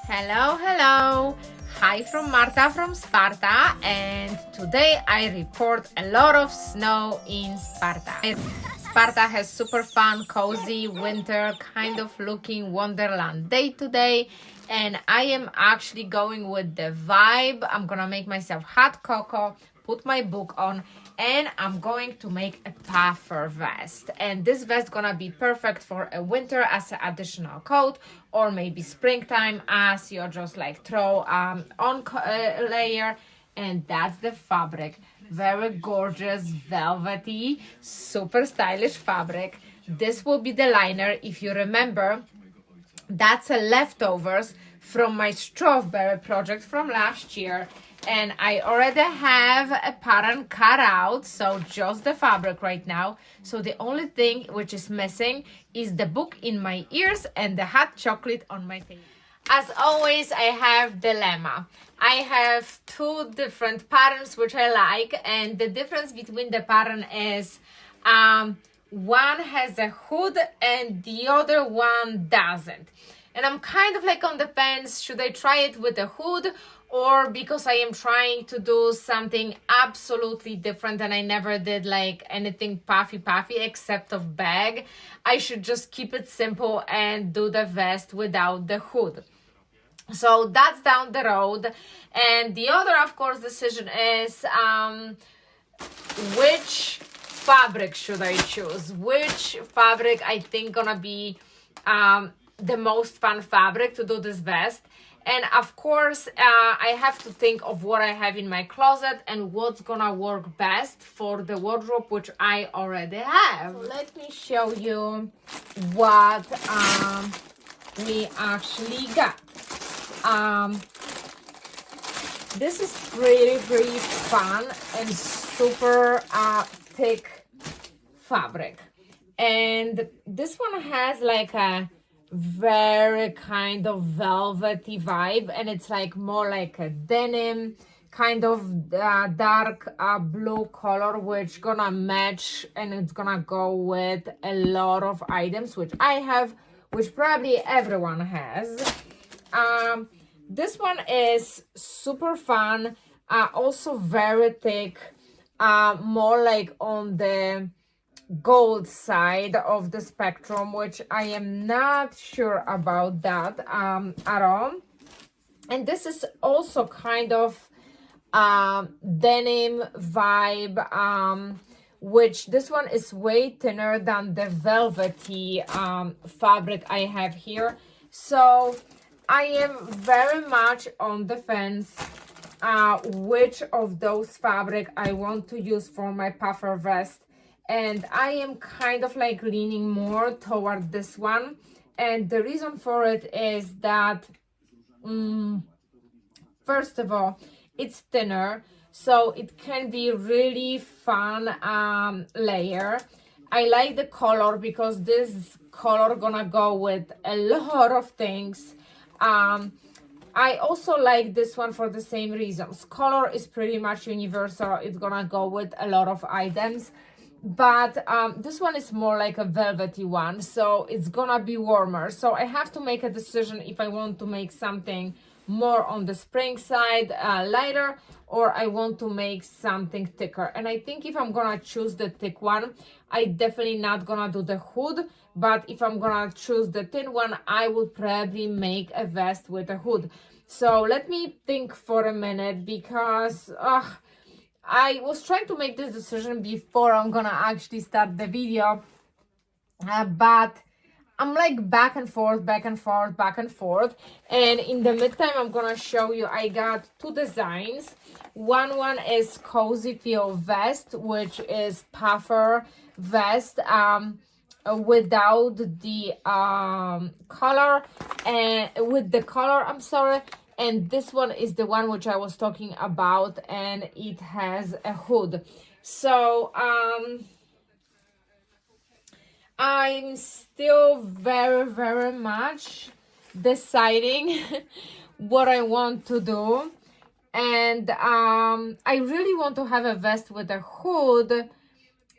Hello, hello. Hi from Marta from Sparta, and today I report a lot of snow in Sparta. Sparta has super fun, cozy, winter kind of looking wonderland day today, and I am actually going with the vibe. I'm gonna make myself hot cocoa, put my book on, and I'm going to make a puffer vest. And this vest gonna be perfect for a winter as an additional coat, or maybe springtime as you're just like throw on layer. And that's the fabric. Very gorgeous, velvety, super stylish fabric. This will be the liner. If you remember, that's a leftovers from my strawberry project from last year, and I already have a pattern cut out, so just the fabric right now. So the only thing which is missing is the book in my ears and the hot chocolate on my table. As always, I have dilemma. I have two different patterns which I like, and the difference between the pattern is one has a hood and the other one doesn't. And I'm kind of like on the fence, should I try it with a hood, or because I am trying to do something absolutely different and I never did like anything puffy except of bag, I should just keep it simple and do the vest without the hood. So that's down the road. And the other, of course, decision is which fabric should I choose? Which fabric I think gonna be the most fun fabric to do this vest. And of course, I have to think of what I have in my closet and what's gonna work best for the wardrobe, which I already have. So let me show you what we actually got. This is really fun and super thick fabric, and this one has like a very kind of velvety vibe, and it's like more like a denim kind of dark blue color, which gonna match and it's gonna go with a lot of items which I have, which probably everyone has. This one is super fun, also very thick, more like on the gold side of the spectrum, which I am not sure about that at all. And this is also kind of denim vibe, which this one is way thinner than the velvety fabric I have here. So I am very much on the fence which of those fabric I want to use for my puffer vest, and I am kind of like leaning more toward this one. And the reason for it is that first of all, it's thinner, so it can be really fun layer. I like the color because this color gonna go with a lot of things. I also like this one for the same reasons. Color is pretty much universal. It's gonna go with a lot of items. But this one is more like a velvety one, so it's gonna be warmer. So I have to make a decision if I want to make something more on the spring side, lighter, or I want to make something thicker. And I think if I'm gonna choose the thick one, I definitely not gonna do the hood. But if I'm gonna choose the thin one, I would probably make a vest with a hood. So let me think for a minute, because I was trying to make this decision before I'm gonna actually start the video, but I'm like back and forth. And in the meantime, I'm gonna show you, I got two designs. One is Cozy Feel Vest, which is puffer vest without the color, and with the color, I'm sorry. And this one is the one which I was talking about, and it has a hood. So I'm still very much deciding what I want to do. And I really want to have a vest with a hood,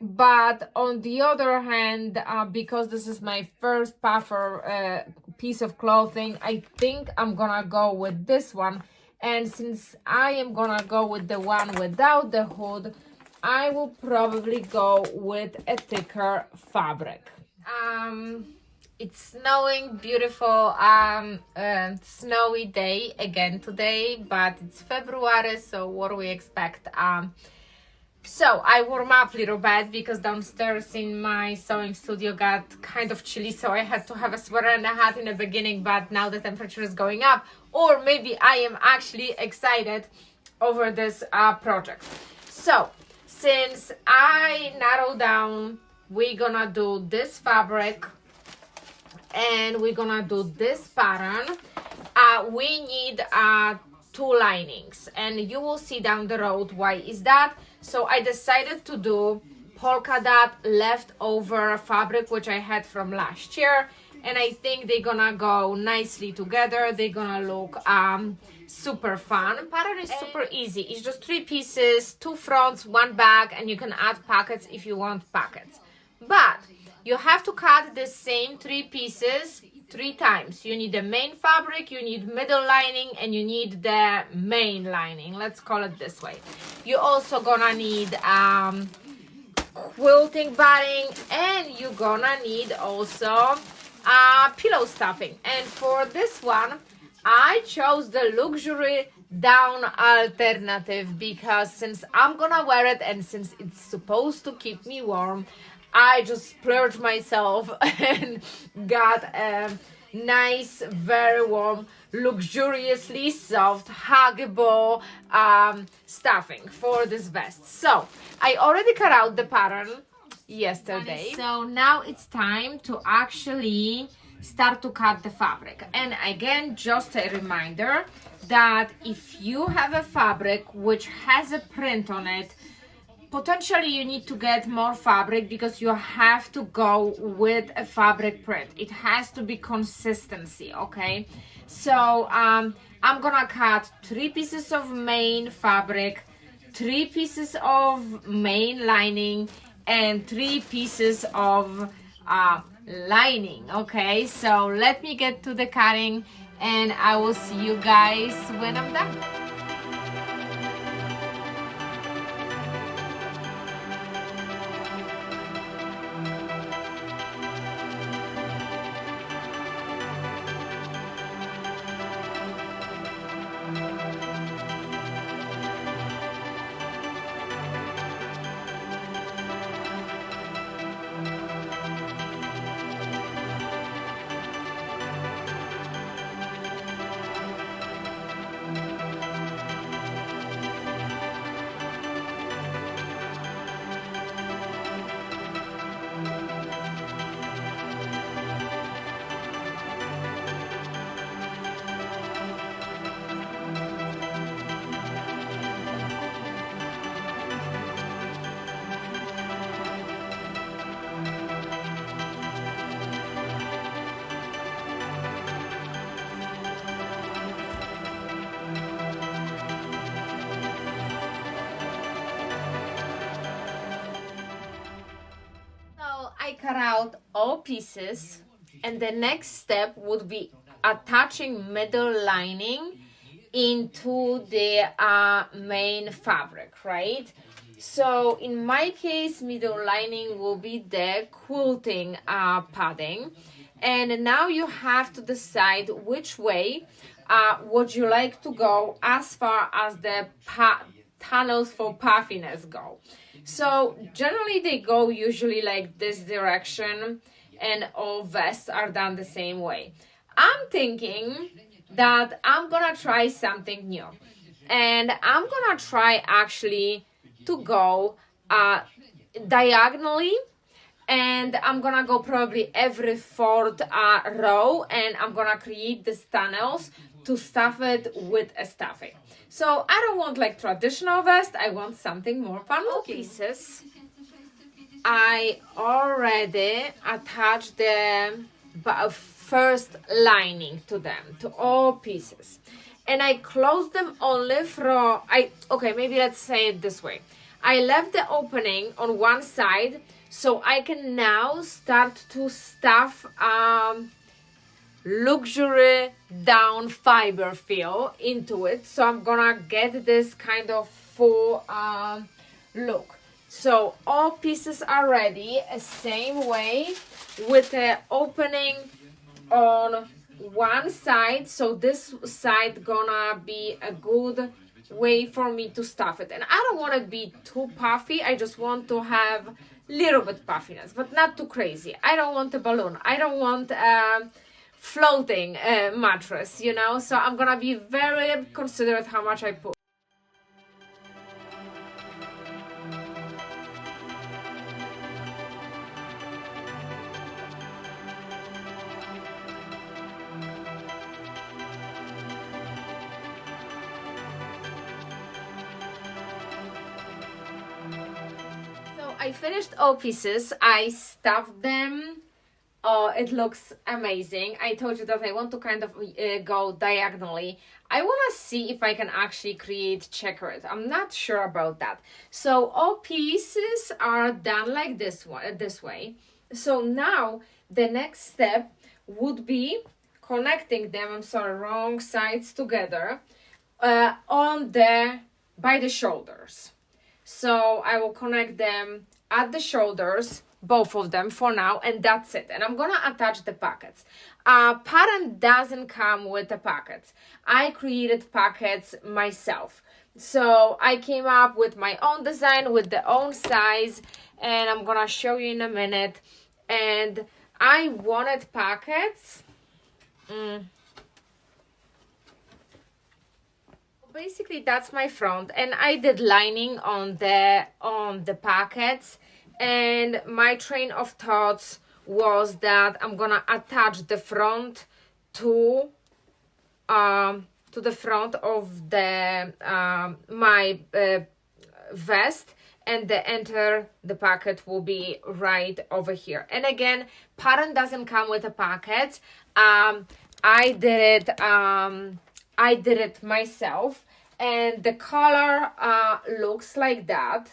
but on the other hand, because this is my first puffer piece of clothing. I think I'm gonna go with this one, and since I am gonna go with the one without the hood, I will probably go with a thicker fabric. It's snowing, beautiful snowy day again today, but it's February, so what do we expect? So I warm up a little bit because downstairs in my sewing studio got kind of chilly, so I had to have a sweater and a hat in the beginning, but now the temperature is going up, or maybe I am actually excited over this project. So since I narrowed down, we're gonna do this fabric and we're gonna do this pattern. We need 2 linings, and you will see down the road why is that. So I decided to do polka dot leftover fabric which I had from last year, and I think they're gonna go nicely together. They're gonna look super fun. Pattern is super easy. It's just 3 pieces, 2 fronts, 1 back, and you can add pockets if you want pockets. But you have to cut the same 3 pieces 3 times. You need the main fabric, you need middle lining, and you need the main lining. Let's call it this way. You're also gonna need quilting batting, and you're gonna need also pillow stuffing. And for this one, I chose the luxury down alternative because since I'm gonna wear it and since it's supposed to keep me warm, I just splurged myself and got a nice, very warm, luxuriously soft, huggable stuffing for this vest. So I already cut out the pattern yesterday. So now it's time to actually start to cut the fabric. And again, just a reminder that if you have a fabric which has a print on it, potentially you need to get more fabric because you have to go with a fabric print. It has to be consistency, okay? So I'm gonna cut 3 pieces of main fabric, 3 pieces of main lining, and 3 pieces of lining, okay? So let me get to the cutting and I will see you guys when I'm done. I cut out all pieces, and the next step would be attaching middle lining into the main fabric, right? So in my case, middle lining will be the quilting padding, and now you have to decide which way would you like to go as far as the tunnels for puffiness go. So generally they go usually like this direction, and all vests are done the same way. I'm thinking that I'm gonna try something new, and I'm gonna try actually to go diagonally, and I'm gonna go probably every 4th row, and I'm gonna create these tunnels to stuff it with a stuffing. So I don't want like traditional vest, I want something more fun looking. Pieces. I already attached the first lining to them, to all pieces. And I closed them only from, okay, maybe let's say it this way. I left the opening on one side so I can now start to stuff luxury down fiber feel into it. So I'm gonna get this kind of full look. So all pieces are ready, same way, with the opening on one side. So this side gonna be a good way for me to stuff it, and I don't want to be too puffy. I just want to have little bit puffiness, but not too crazy. I don't want a balloon. I don't want a floating mattress, you know. So I'm gonna be very considerate how much I put. I finished all pieces. I stuffed them. Oh, it looks amazing. I told you that I want to kind of go diagonally. I want to see if I can actually create checkered. I'm not sure about that. So all pieces are done like this way. So now the next step would be connecting them, I'm sorry, wrong sides together, by the shoulders. So I will connect them at the shoulders, both of them for now, and that's it. And I'm gonna attach the pockets. Pattern doesn't come with the pockets. I created pockets myself. So I came up with my own design with the own size, and I'm gonna show you in a minute. And I wanted pockets. Basically that's my front, and I did lining on the pockets, and my train of thoughts was that I'm gonna attach the front to the front of the my vest, and the pocket will be right over here. And again, pattern doesn't come with a pocket. I did it myself, and the color looks like that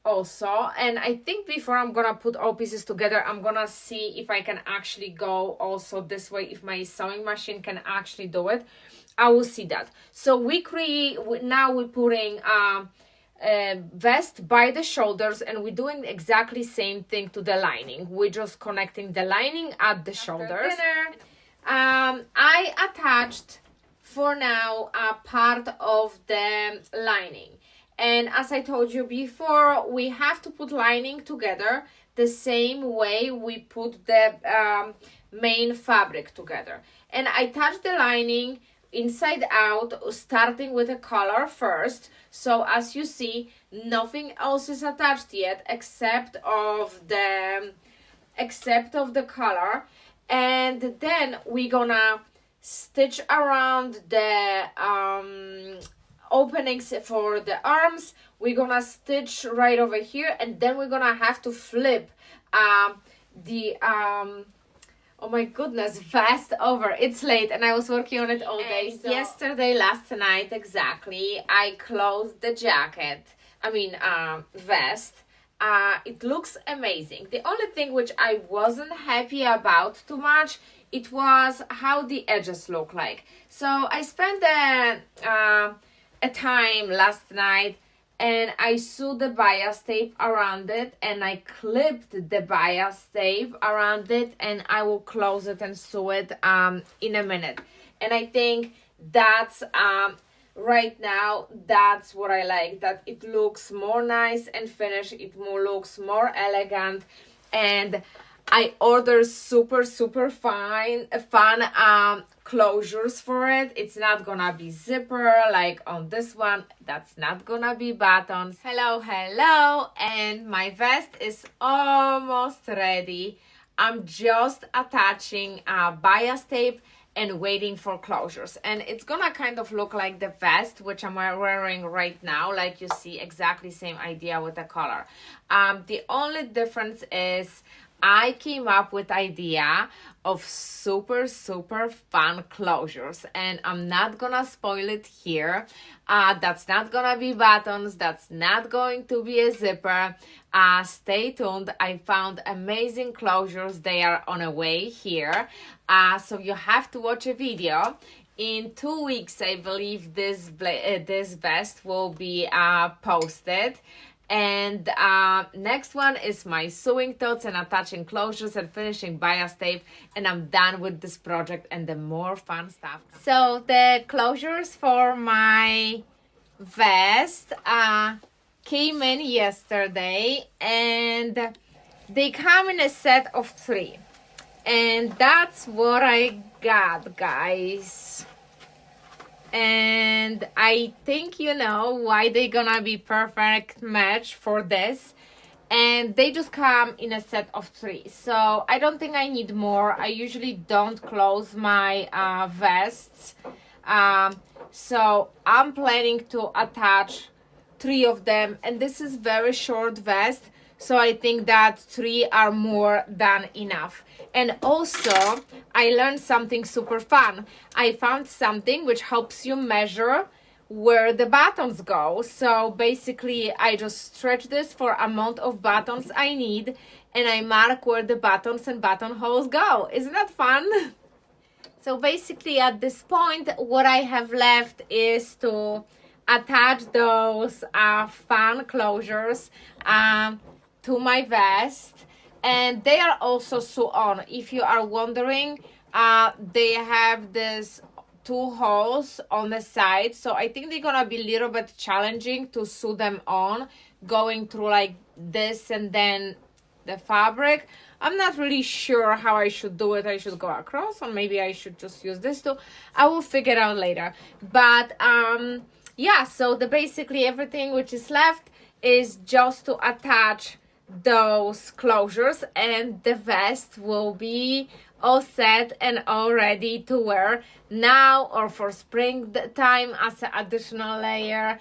also. And I think before I'm gonna put all pieces together, I'm gonna see if I can actually go also this way, if my sewing machine can actually do it. I will see that. So we're putting vest by the shoulders, and we're doing exactly same thing to the lining. We're just connecting the lining at the shoulders. I attached for now a part of the lining, and as I told you before, we have to put lining together the same way we put the main fabric together. And I touched the lining inside out, starting with a color first. So as you see, nothing else is attached yet except of the color. And then we're gonna stitch around the openings for the arms. We're gonna stitch right over here, and then we're gonna have to flip oh my goodness, vest over. It's late and I was working on it all day. So yesterday, last night exactly, I closed the vest. It looks amazing. The only thing which I wasn't happy about too much, it was how the edges look like. So I spent a time last night, and I sewed the bias tape around it, and I clipped the bias tape around it, and I will close it and sew it in a minute. And I think that's right now, that's what I like, that it looks more nice and finished. It looks more elegant, and I ordered super fun closures for it. It's not gonna be zipper like on this one. That's not gonna be buttons. Hello, and my vest is almost ready. I'm just attaching bias tape and waiting for closures, and it's gonna kind of look like the vest which I'm wearing right now. Like you see, exactly same idea with the color. The only difference is I came up with idea of super fun closures, and I'm not gonna spoil it here. That's not gonna be buttons, that's not going to be a zipper. Stay tuned. I found amazing closures. They are on a way here, so you have to watch a video. In 2 weeks, I believe this vest will be posted. And next one is my sewing thoughts and attaching closures and finishing bias tape, and I'm done with this project and the more fun stuff. So the closures for my vest came in yesterday, and they come in a set of 3, and that's what I got, guys. And I think you know why they're gonna be perfect match for this, and they just come in a set of 3, so I don't think I need more. I usually don't close my vests, so I'm planning to attach 3 of them, and this is very short vest, so I think that 3 are more than enough. And also, I learned something super fun. I found something which helps you measure where the buttons go. So basically, I just stretch this for amount of buttons I need, and I mark where the buttons and buttonholes go. Isn't that fun? So basically, at this point, what I have left is to attach those fun closures to my vest, and they are also sew on. If you are wondering, they have this 2 holes on the side, so I think they're gonna be a little bit challenging to sew them on, going through like this and then the fabric. I'm not really sure how I should do it. I should go across, or maybe I should just use this too. I will figure it out later. But yeah, so basically everything which is left is just to attach those closures, and the vest will be all set and all ready to wear now or for spring time as an additional layer.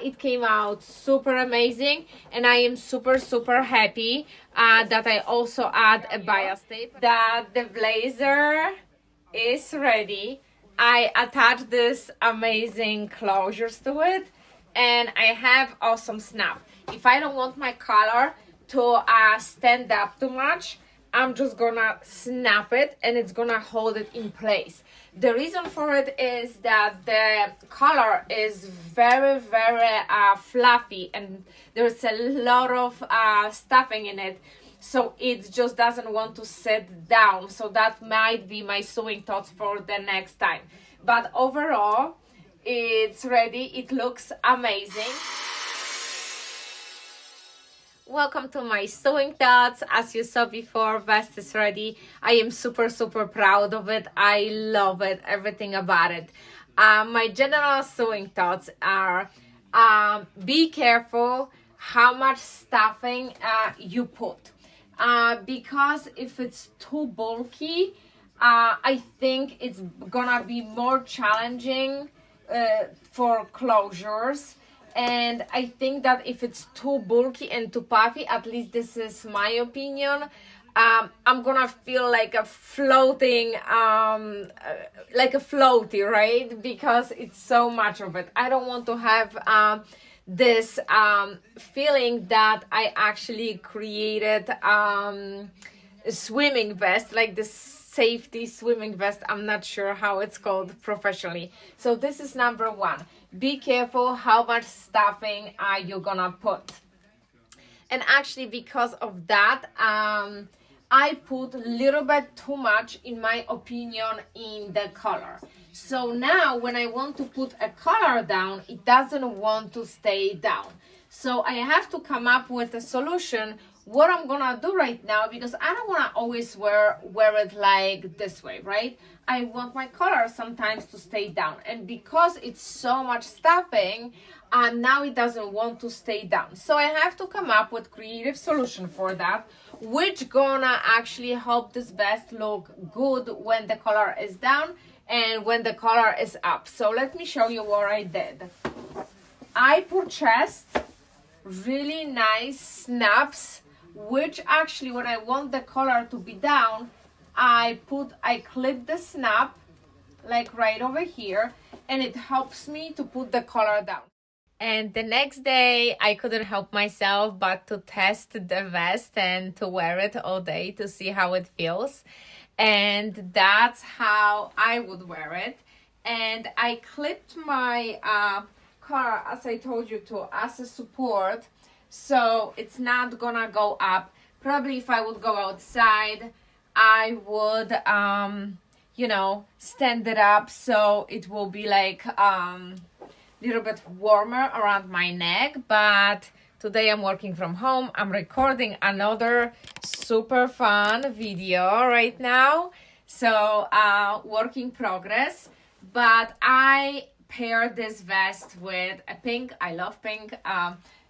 It came out super amazing, and I am super happy that I also add a bias tape. That the blazer is ready. I attached this amazing closures to it, and I have awesome snap. If I don't want my collar to stand up too much, I'm just gonna snap it, and it's gonna hold it in place. The reason for it is that the collar is very fluffy, and there's a lot of stuffing in it, so it just doesn't want to sit down. So that might be my sewing thoughts for the next time. But overall, it's ready. It looks amazing. Welcome to my sewing thoughts. As you saw before, vest is ready. I am super proud of it. I love it, everything about it. My general sewing thoughts are be careful how much stuffing you put, because if it's too bulky, I think it's gonna be more challenging for closures. And I think that if it's too bulky and too puffy, at least this is my opinion, I'm gonna feel like a floating, like a floaty, right? Because it's so much of it. I don't want to have this feeling that I actually created a swimming vest, like this safety swimming vest. I'm not sure how it's called professionally. So this is number 1. Be careful how much stuffing you're gonna put. And actually, because of that, I put a little bit too much, in my opinion, in the collar. So now when I want to put a collar down, it doesn't want to stay down. So I have to come up with a solution. What I'm gonna do right now, because I don't wanna always wear it like this way, right? I want my collar sometimes to stay down, and because it's so much stuffing, now it doesn't want to stay down. So I have to come up with creative solution for that, which gonna actually help this vest look good when the collar is down and when the collar is up. So let me show you what I did. I purchased really nice snaps which actually when I want the collar to be down, I clip the snap like right over here, and it helps me to put the collar down. And the next day, I couldn't help myself but to test the vest and to wear it all day to see how it feels. And that's how I would wear it. And I clipped my collar, as I told you to, as a support, so it's not gonna go up. Probably if I would go outside, I would you know, stand it up so it will be like little bit warmer around my neck. But today I'm working from home. I'm recording another super fun video right now, so work in progress. But I paired this vest with a pink. I love pink.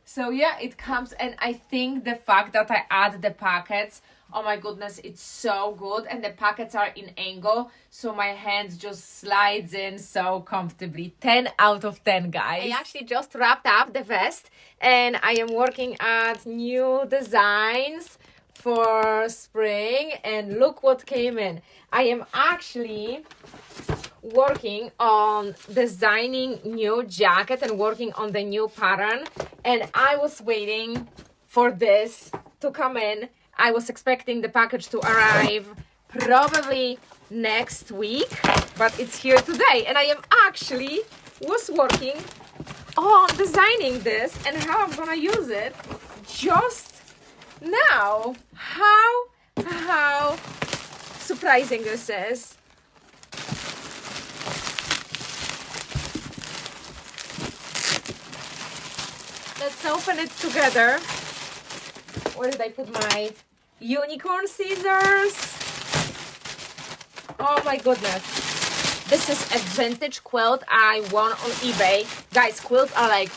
So yeah, it comes, and I think the fact that I add the pockets, oh my goodness, it's so good. And the pockets are in angle, so my hands just slides in so comfortably. 10 out of 10, guys. I actually just wrapped up the vest, and I am working at new designs for spring, and look what came in. I am actually working on designing new jacket and working on the new pattern, and I was waiting for this to come in. I was expecting the package to arrive probably next week, but it's here today, and I am actually was working on designing this and how I'm gonna use it just now. How surprising this is. Let's open it together. Where did I put my unicorn scissors? Oh my goodness. This is a vintage quilt I won on eBay. Guys, quilts are like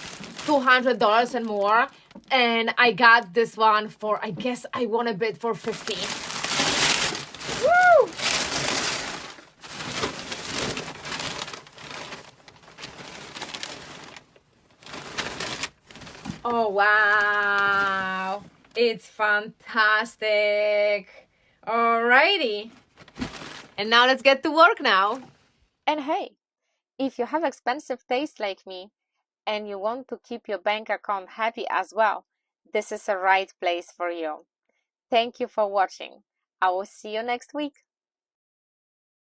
$200 and more. And I got this one for, I guess I won a bid for $50. Woo! Oh, wow. It's fantastic. Alrighty. And now let's get to work now. And hey, if you have expensive taste like me and you want to keep your bank account happy as well, this is the right place for you. Thank you for watching. I will see you next week.